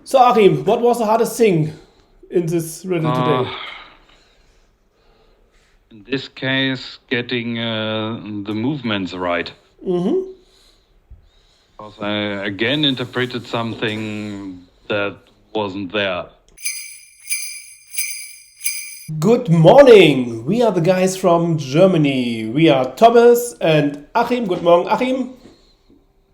So, Achim, what was the hardest thing in this riddle today? In this case, getting the movements right. Mm-hmm. Because I again interpreted something that wasn't there. Good morning. We are the guys from Germany. We are Thomas and Achim. Good morning, Achim.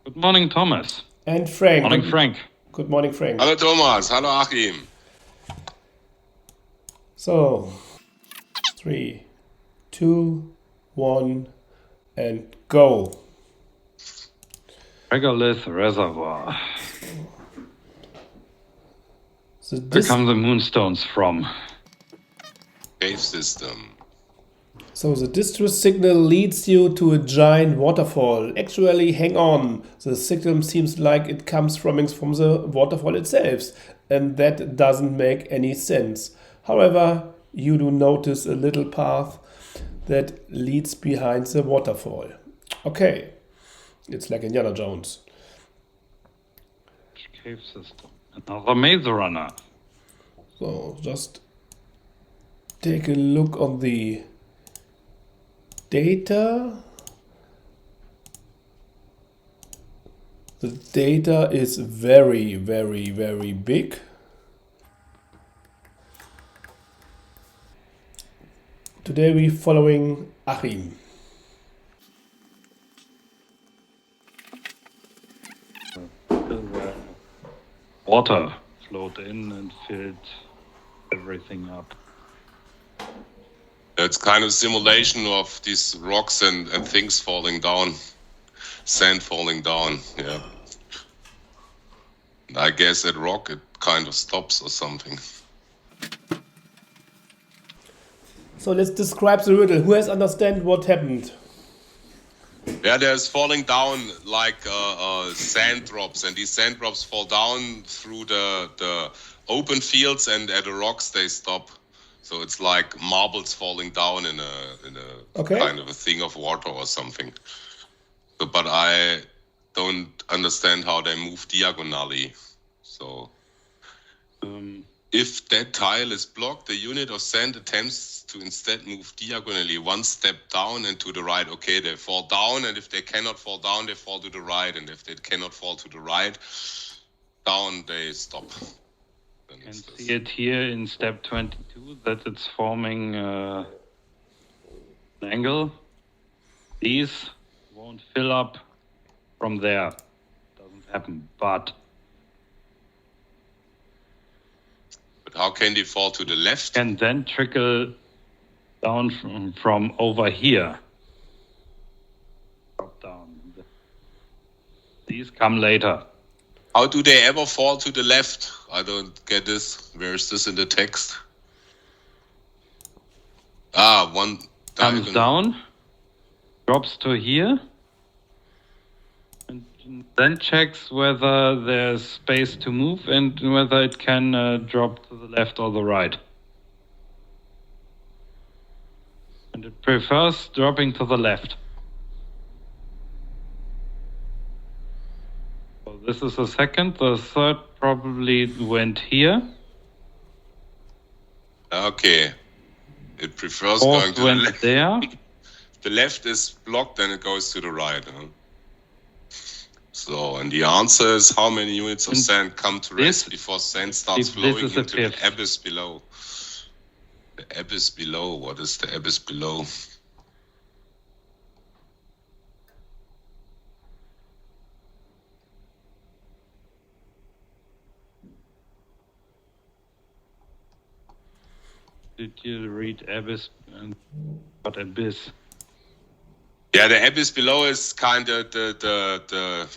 Good morning, Thomas. And Frank. Morning, Frank. Good morning, Frank. Hallo Thomas, hallo Achim. So, 3, 2, 1, and go. Regolith Reservoir. So Where come the moonstones from? Cave system. So the distress signal leads you to a giant waterfall. Actually, hang on. The signal seems like it comes from the waterfall itself, and that doesn't make any sense. However, you do notice a little path that leads behind the waterfall. Okay, it's like Indiana Jones. Cave system. Another maze runner. So just take a look on the data. The data is very, very, very big. Today we're following Achim. Water flowed in and filled everything up. It's kind of simulation of these rocks and things falling down. Sand falling down, yeah. I guess that rock, it kind of stops or something. So let's describe the riddle. Who has understand what happened? Yeah, there's falling down like sand drops, and these sand drops fall down through the open fields, and at the rocks they stop. So it's like marbles falling down in a kind of a thing of water or something. So, but I don't understand how they move diagonally. So if that tile is blocked, the unit of sand attempts to instead move diagonally one step down and to the right. Okay, they fall down, and if they cannot fall down, they fall to the right. And if they cannot fall to the right, down, they stop. You can see it here in step 22 that it's forming an angle. These won't fill up from there. Doesn't happen, but how can they fall to the left? And then trickle down from over here. Drop down. These come later. How do they ever fall to the left? I don't get this. Where is this in the text? One comes down, drops to here, and then checks whether there's space to move and whether it can drop to the left or the right. And it prefers dropping to the left. So this is the second. The third probably went here. Okay. It prefers Fourth going to went the left. There. If the left is blocked, then it goes to the right. Huh? So, and the answer is how many units of sand come to rest before sand starts flowing into the abyss below? The abyss below. What is the abyss below? Did you read abyss and what abyss? Yeah, the abyss below is kind of the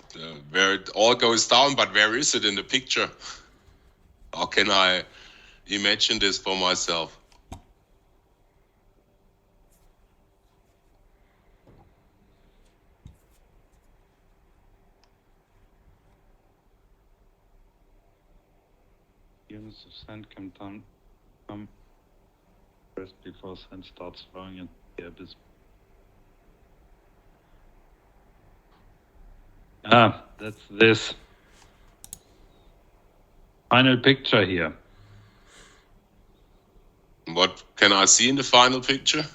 where it all goes down, but where is it in the picture? How can I imagine this for myself? Units of sand come rest before sand starts flowing into the abyss. That's this. final picture here. What can I see in the final picture?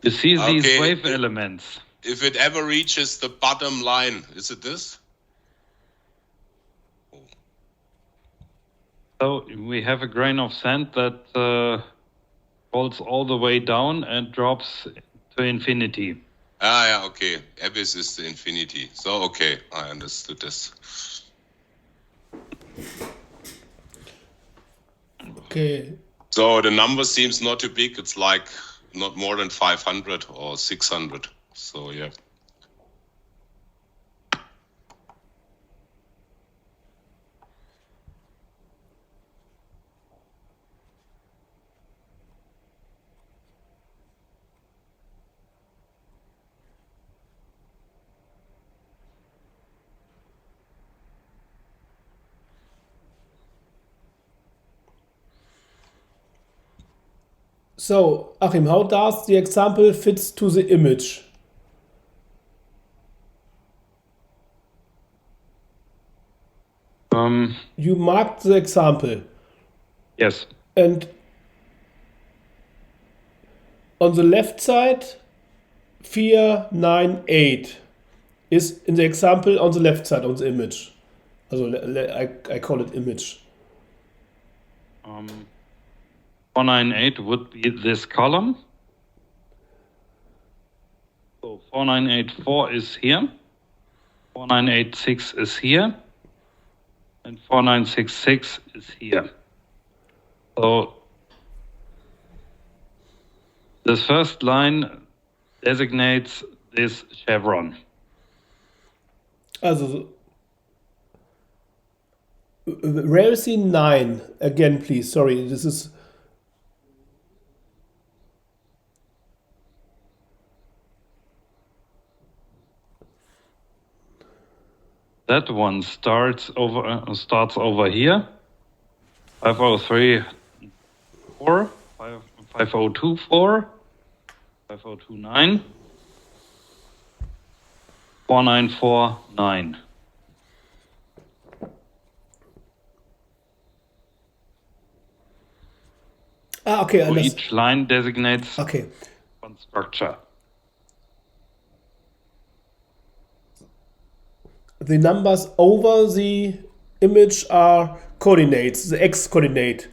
You see these Okay, wave elements. If it ever reaches the bottom line, is it this? So we have a grain of sand that falls all the way down and drops to infinity. Ah, yeah, okay. Abyss is the infinity. So, okay, I understood this. Okay. So the number seems not too big. It's like not more than 500 or 600. So, yeah. So, Achim, how does the example fits to the image? You marked the example, Yes. and on the left side, 498 is in the example on the left side on the image. Also, I call it image. 498 would be this column. So 4984 is here. 4986 is here. And 4966 is here. So this first line designates this chevron. Also, where is the 9? Again, please. Sorry, this is... That one starts over here. 5034, 5024, 5029, 4949. Ah, okay, So each line designates okay. one structure. The numbers over the image are coordinates, the x coordinate.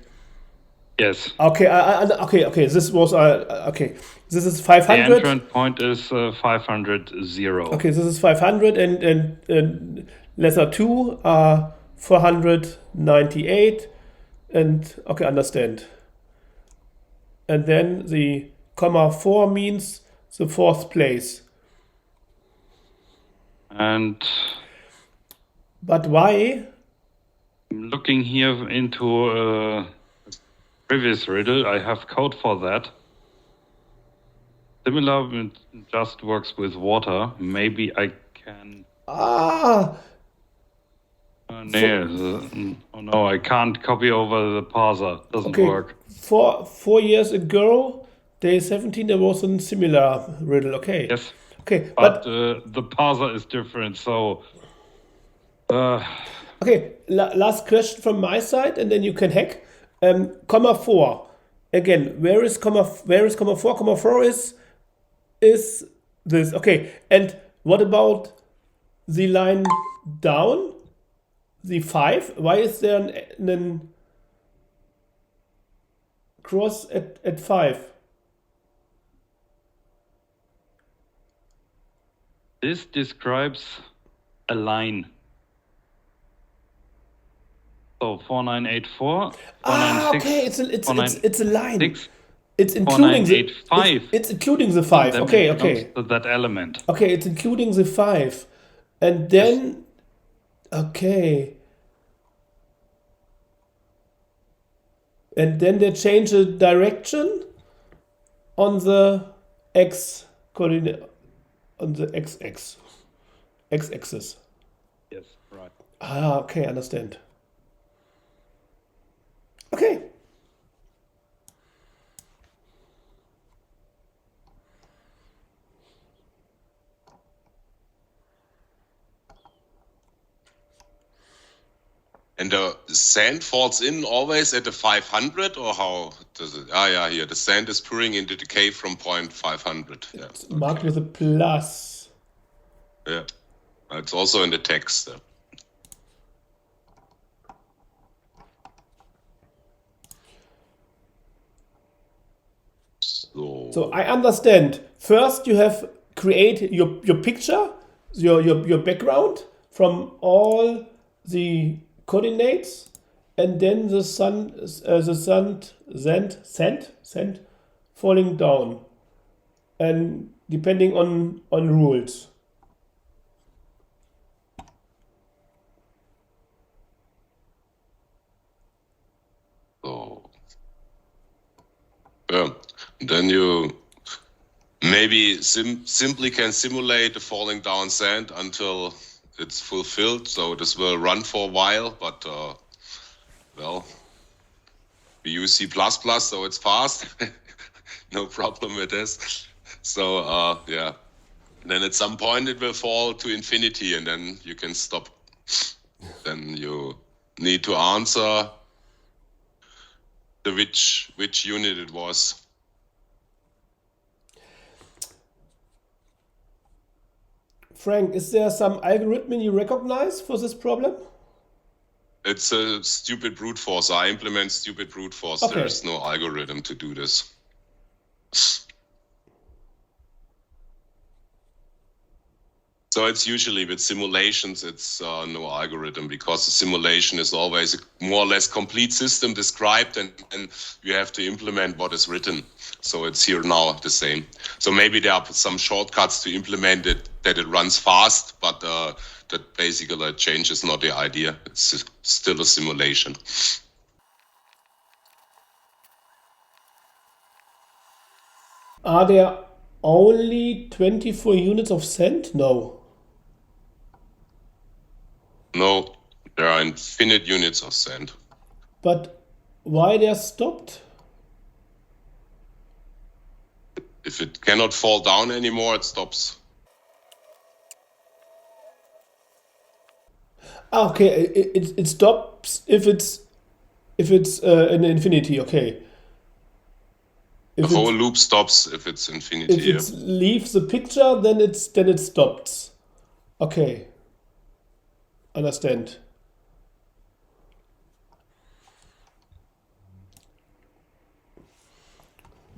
Yes. Okay, okay. This was okay. This is The 500. entrance point is 500 0. Okay, this is 500 and letter 2 are 498 and okay, understand. And then the comma 4 means the fourth place. And But why? looking here into previous riddle, I have code for that. Similar, it just works with water. Maybe I can. Ah, Oh no, I can't copy over the parser. Doesn't okay. work. 4 years ago, day 17, there was a similar riddle. Okay. Yes. Okay, But the parser is different, so. Okay, last question from my side, and then you can hack. Comma 4. Again, where is comma 4? Comma 4 is this. Okay, and what about the line down? The 5? Why is there an cross at 5? This describes a line. So 4984, 496, okay, it's a line. 496, It's including the 4985. it's including the 5. Then Okay, it okay. belongs to that element. Okay, it's including the 5. And then okay. And then they change the direction on the x coordinate on the x-axis. Yes, right. Ah, okay, understand. Okay. And the sand falls in always at the 500, or how does it? Yeah, here the sand is pouring into the cave from point 500. Yeah, It's marked with a plus. yeah. It's also in the text. So I understand. First, you have create your picture, your background from all the coordinates, and then the sand falling down, and depending on rules. So, yeah. Then you maybe simply can simulate the falling down sand until it's fulfilled. So this will run for a while, but well, we use C++, so it's fast. No problem with this. So yeah, then at some point it will fall to infinity, and then you can stop. Then you need to answer the which unit it was. Frank, is there some algorithm you recognize for this problem? It's a stupid brute force. I implement stupid brute force. Okay. There's no algorithm to do this. So it's usually with simulations, it's no algorithm, because the simulation is always a more or less complete system described, and you have to implement what is written. So it's here now the same. So maybe there are some shortcuts to implement it, that it runs fast, but that basically changes not the idea. It's still a simulation. Are there only 24 units of sand? No. No, there are infinite units of sand. But why they're stopped? If it cannot fall down anymore, it stops. Okay, it stops if it's an infinity. Okay. The If whole it loop stops if it's infinity. if it leaves the picture, then it stops. Okay, understand.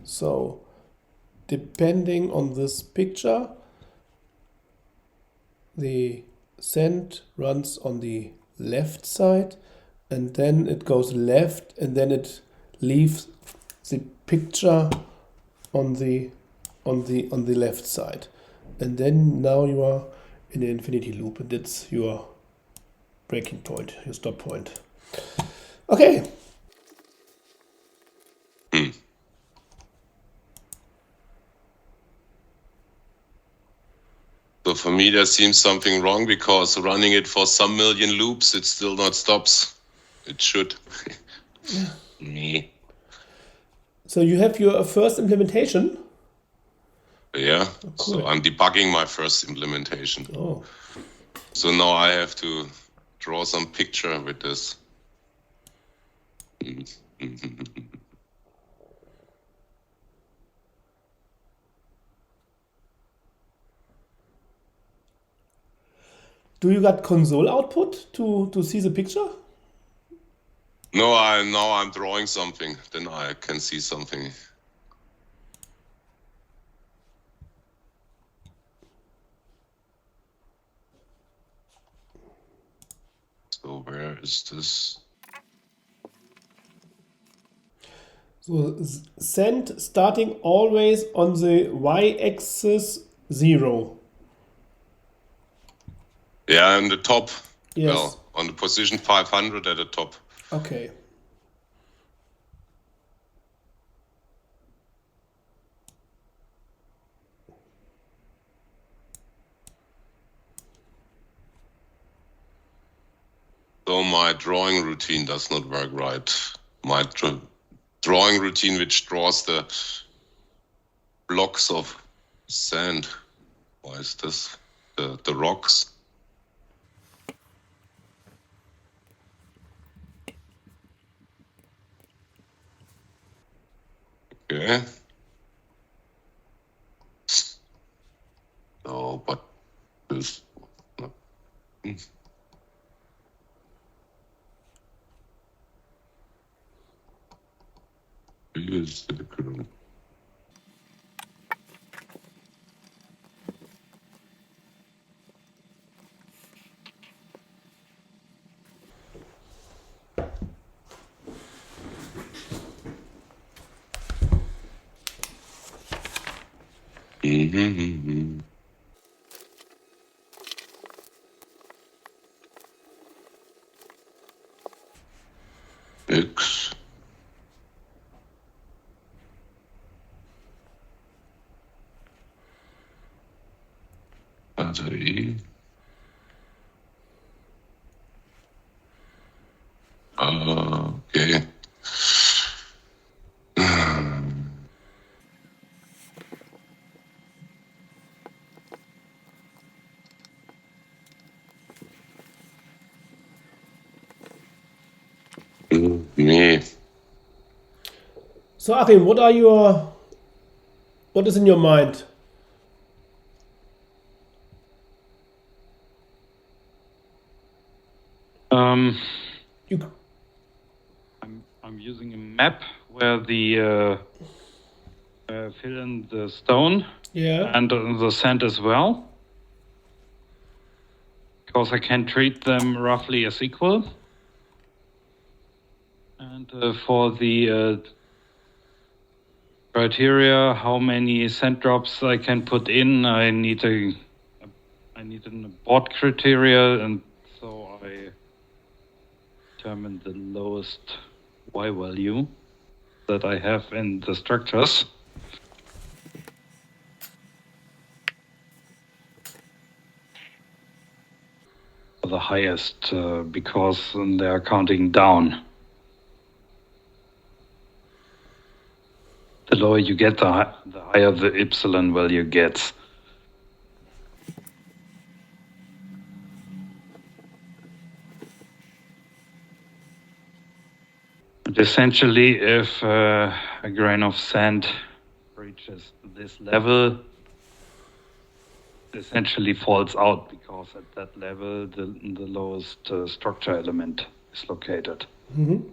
So, depending on this picture, the sand runs on the left side, and then it goes left, and then it leaves the picture on the left side, and then now you are in the infinity loop, and that's your breaking point, your stop point. Okay. So for me, there seems something wrong, because running it for some million loops, it still not stops. It should. Me. So you have your first implementation. Yeah. Cool. So I'm debugging my first implementation. Oh. So now I have to draw some picture with this. Do you got console output to see the picture? No, now I'm drawing something. Then I can see something. So where is this? So send starting always on the y-axis 0. Yeah, on the top. Yes. Well, on the position 500 at the top. Okay. So my drawing routine does not work right. My drawing routine, which draws the blocks of sand. Why is this? The rocks. Okay. No, but this. Use the current. X. Batterie. Okay. Nee. So Achim, what is in your mind? You I'm using a map where the fill in the stone yeah. and the sand as well, because I can treat them roughly as equal. And for the criteria, how many sand drops I can put in, I need an abort criteria, and so I determine the lowest Y value that I have in the structures. The highest, because they are counting down. The lower you get, the higher the epsilon value gets. And essentially, if a grain of sand reaches this level, it essentially falls out, because at that level, the lowest structure element is located. Mm-hmm.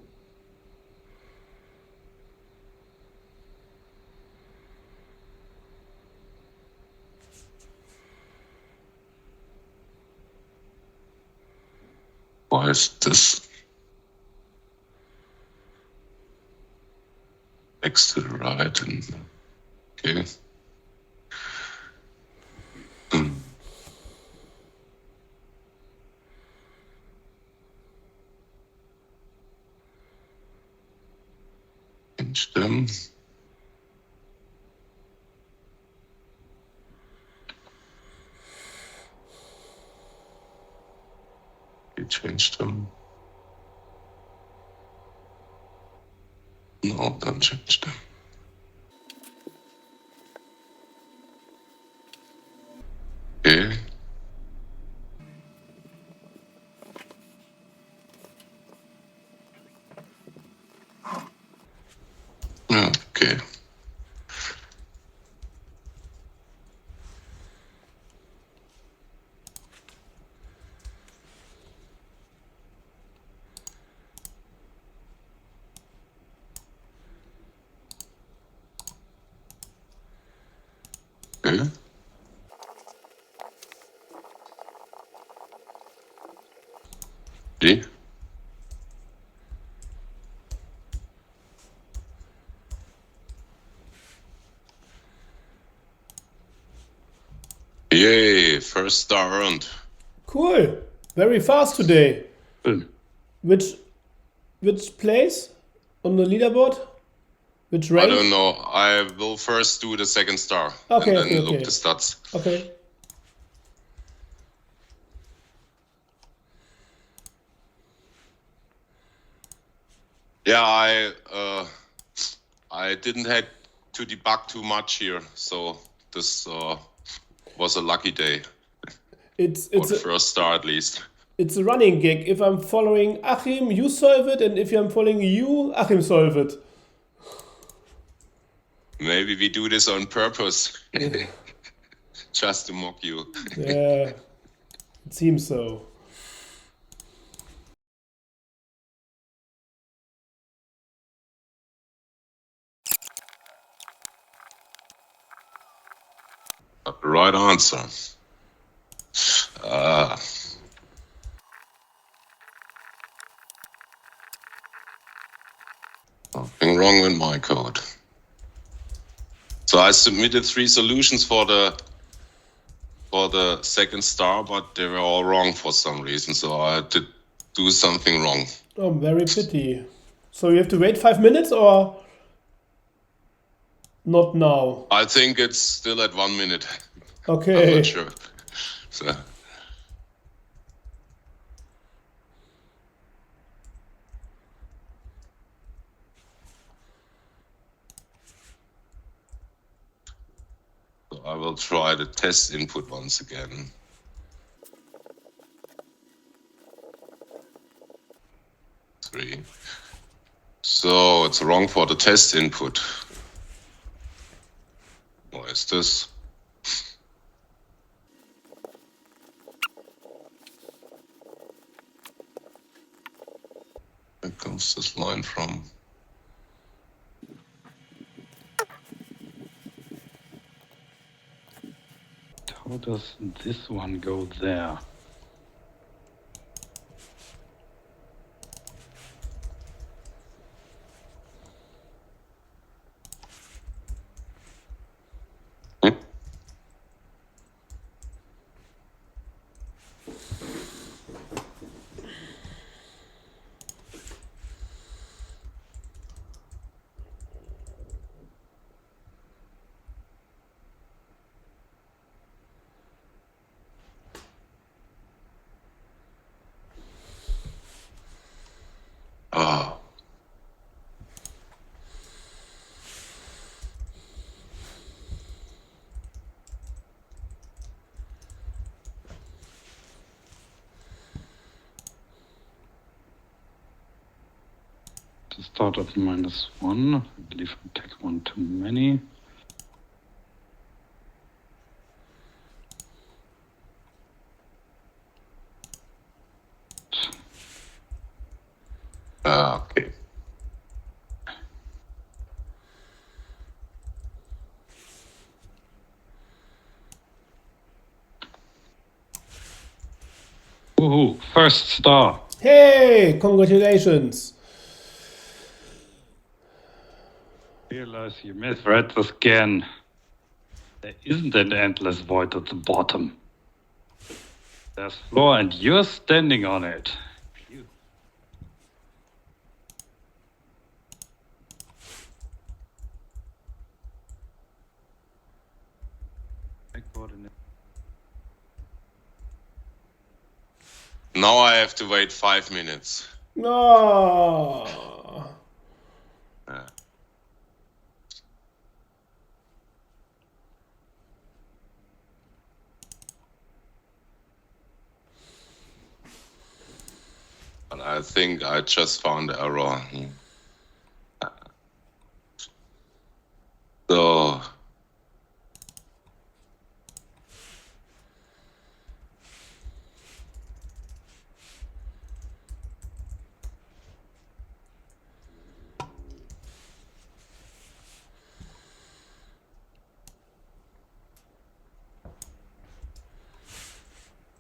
Why is this next to the right? And okay. Change them. You changed them. No, don't change them. Okay. Okay. Okay. See? Yay, first star earned. Cool. Very fast today. Good. Which place on the leaderboard? Which rank? I don't know. I will first do the second star. Okay, and then okay, look okay. the stats. Okay. Yeah, I didn't have to debug too much here, so this was a lucky day. It's For the first star at least. It's a running gig. If I'm following Achim, you solve it, and if I'm following you, Achim solve it. Maybe we do this on purpose. Yeah. Just to mock you. Yeah, it seems so. The right answer. Something wrong with my code. So I submitted 3 solutions for the second star, but they were all wrong for some reason. So I had to do something wrong. Oh, very pity. So you have to wait 5 minutes or not now? I think it's still at 1 minute. Okay. I'm not sure. So. I will try the test input once again. Three. So it's wrong for the test input. What is this? Where comes this line from? How does this one go there? Ah. To start at -1. I believe I take one too many. Okay. Woohoo! First star. Hey, congratulations. Realize you misread the scan. There isn't an endless void at the bottom. There's floor and you're standing on it. Phew. Now I have to wait 5 minutes. No. Yeah. But I think I just found the error.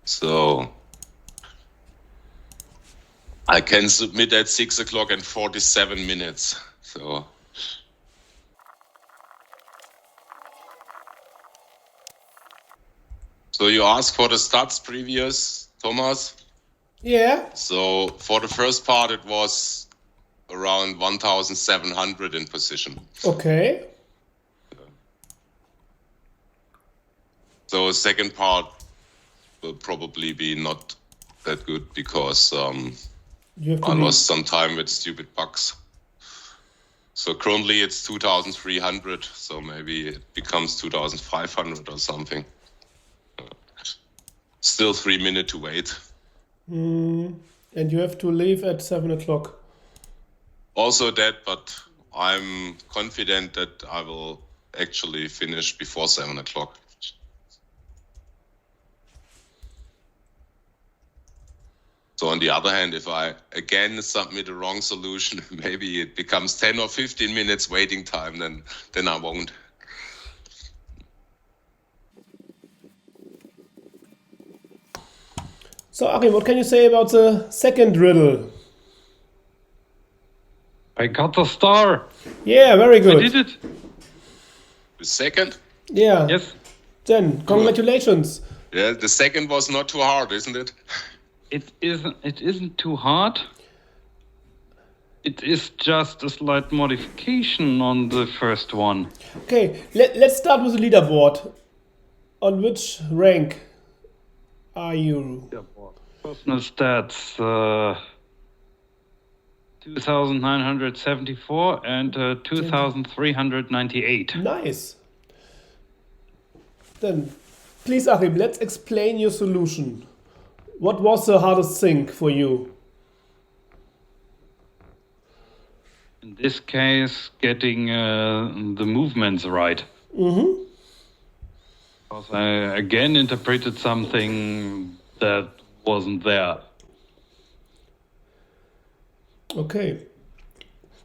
So I can submit at 6 o'clock and 47 minutes. So you asked for the stats previous, Thomas? Yeah. So for the first part, it was around 1,700 in position. Okay. So the second part will probably be not that good because You have to I leave. lost some time with stupid bugs. So currently it's 2,300, so maybe it becomes 2,500 or something. Still 3 minutes to wait. And you have to leave at 7 o'clock. Also that, but I'm confident that I will actually finish before 7 o'clock. So on the other hand, if I again submit a wrong solution, maybe it becomes 10 or 15 minutes waiting time, then I won't. So Achim, what can you say about the second riddle? I got the star. Yeah, very good. I did it. The second? Yeah. Yes. Then, congratulations. Yeah, the second was not too hard, isn't it? It isn't too hard. It is just a slight modification on the first one. Okay, let's start with the leaderboard. On which rank are you? Personal stats 2,974 and 2,398. Nice. Then, please Achim, let's explain your solution. What was the hardest thing for you? In this case, getting the movements right. Mm-hmm. Because I again interpreted something that wasn't there. Okay.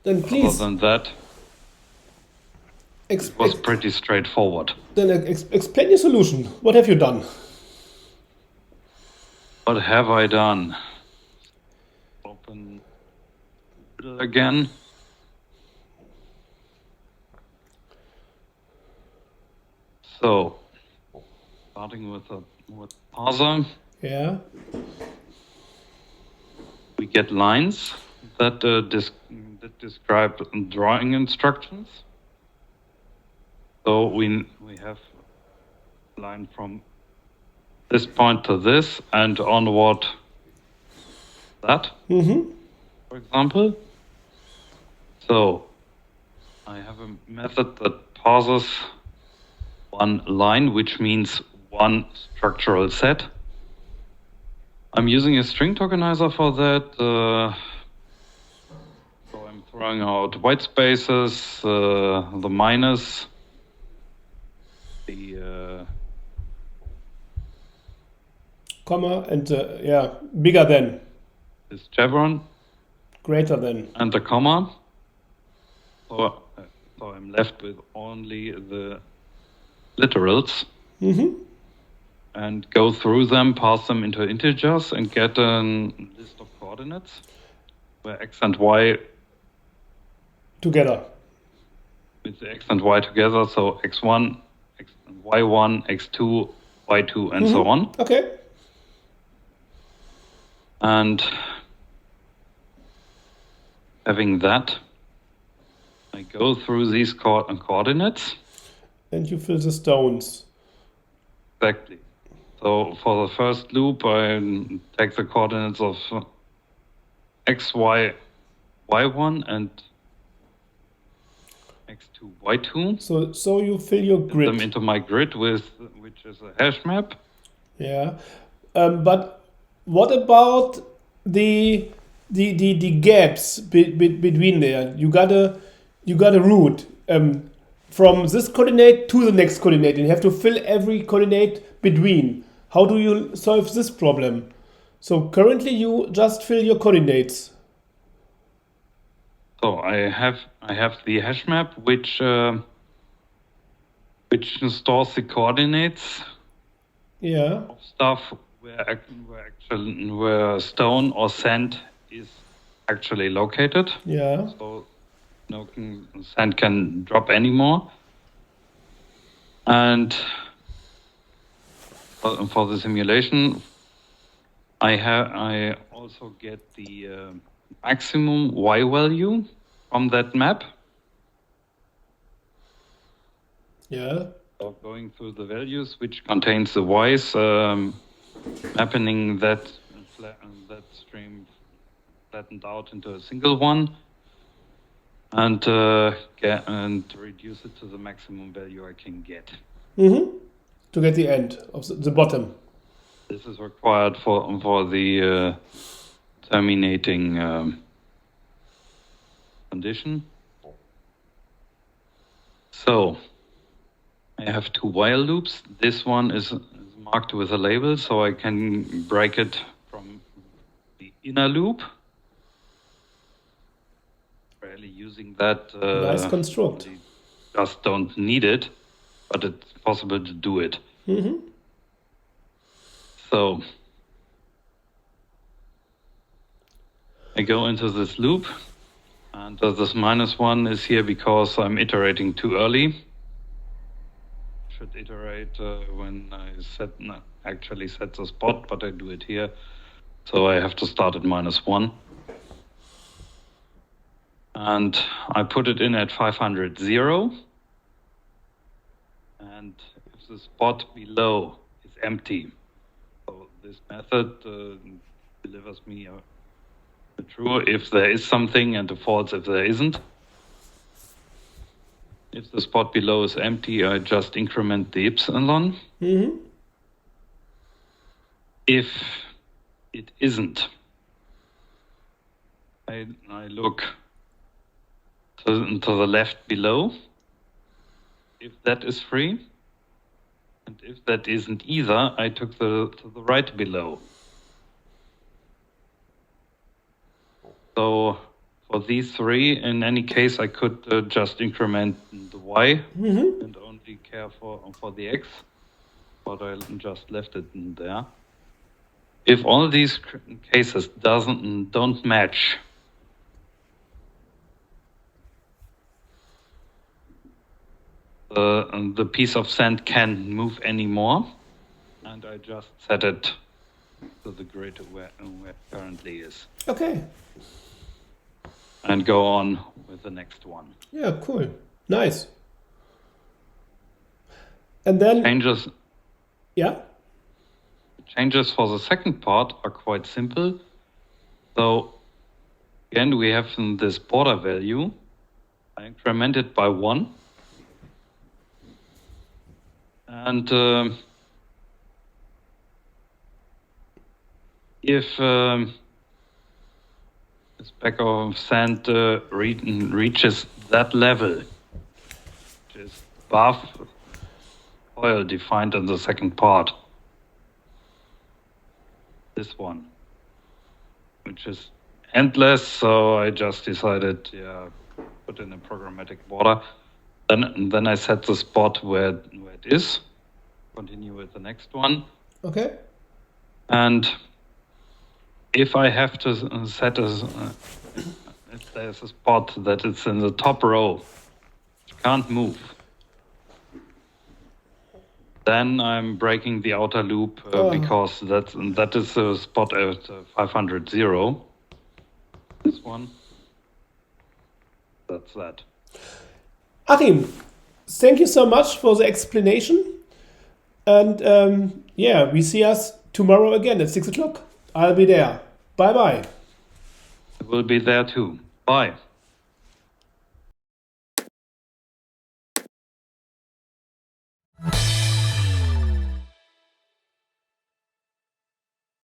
Then Other please than that, it was pretty straightforward. then explain your solution. What have you done? What have I done? Open again. So, starting with parser, Yeah. we get lines that describe drawing instructions. So we have a line from this point to this and onward that, Mm-hmm. for example. So I have a method that parses one line, which means one structural set. I'm using a string tokenizer for that. So I'm throwing out white spaces, the minus, the Comma and yeah, bigger than, this chevron, greater than. and the comma. So I'm left with only the literals. Mm-hmm. And go through them, pass them into integers, and get a list of coordinates where x and y Together. with the x and y together. So x1, y1, x2, y2, and so on. Okay. And having that, I go through these coordinates. And you fill the stones. Exactly. So for the first loop, I take the coordinates of x, y, y1 and x2, y2. So you fill your Put grid. them into my grid which is a hash map. Yeah. But what about the gaps between there? You got a route from this coordinate to the next coordinate, and you have to fill every coordinate between. How do you solve this problem? So currently you just fill your coordinates. So I have the hash map which stores the coordinates Yeah. of stuff where stone or sand is actually located. Yeah. So no sand can drop anymore. And for the simulation, I also get the maximum y value from that map. Yeah. So going through the values, which contains the y's, mapping that stream flattened out into a single one, and reduce it to the maximum value I can get. Mm-hmm. To get the end of the bottom. This is required for the terminating condition. So I have two while loops. This one is marked with a label, so I can break it from the inner loop. Rarely using that. Nice construct. Just don't need it, but it's possible to do it. So I go into this loop, and this -1 is here because I'm iterating too early. Should iterate when I actually set the spot, but I do it here, so I have to start at -1. And I put it in at 500, 0. And if the spot below is empty, so this method delivers me a true if there is something and a false if there isn't. If the spot below is empty, I just increment the epsilon. If it isn't, I look to the left below, if that is free, and if that isn't either, I took to the right below. So for these three, in any case, I could just increment the y and only care for the x, but I just left it in there. If all these cases don't match, the piece of sand can't move anymore, and I just set it to the grid where it currently is. Okay. And go on with the next one. Yeah, cool. Nice. And then... Changes. Yeah? Changes for the second part are quite simple. So, again, we have this border value. I increment it by 1. And if this speck of sand reaches that level, which is above oil defined in the second part, this one, which is endless, so I just decided, put in a programmatic border. Then I set the spot where it is. Continue with the next one. Okay. And if I have to set if there's a spot that it's in the top row, which can't move, then I'm breaking the outer loop because that is a spot at 500, 0. This one. That's that. Achim, thank you so much for the explanation. And we see us tomorrow again at 6 o'clock. I'll be there. Bye-bye. I will be there too. Bye.